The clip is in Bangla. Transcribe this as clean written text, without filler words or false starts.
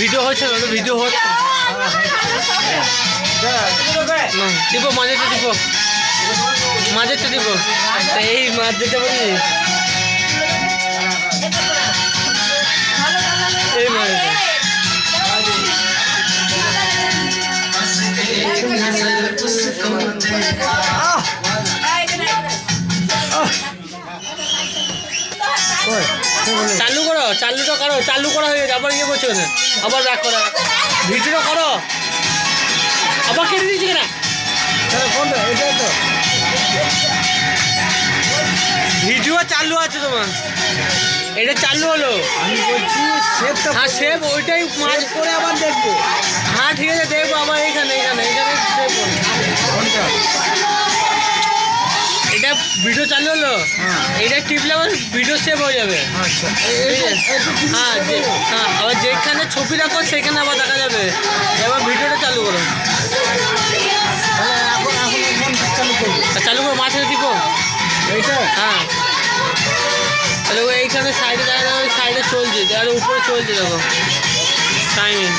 ভিডিও হচ্ছে না, ভিডিও হচ্ছে টিপো মাঝেটা টিপো, মাঝেরটা টিপো, এই মাছ যেটা বলি এই মাছ চালু করো, চালুটা করো, চালু করা হয়ে গেছে, আবার ইয়ে করছো না, আবার ব্যাক করা, ভিডিওটা করো, আবার কেটে দিচ্ছি কিনা ভিডিও চালু আছে তোমার, এটা চালু হলো, আমি বলছি সেভটা হ্যাঁ সেভ ওইটাই মাছ করে আবার দেখবো। হ্যাঁ ঠিক আছে দেখবো, আবার এইখানে এইখানে এইখানে সেভ করো। কোনটা? এটা ভিডিও চালু হলো, এটা টিপলে আবার ভিডিও সেভ হয়ে যাবে। আচ্ছা হ্যাঁ হ্যাঁ, আবার যেখানে ছবি রাখো সেখানে আবার দেখা যাবে, এবার ভিডিওটা চালু করো, তাহলে এখন চালু করবো চালু করো, মাছের টিপো, এইটা। হ্যাঁ তাহলে ও এইখানে সাইডে দেখা যাবে, সাইডে চলছে, আর উপরে চলছে দেখো টাইমিং।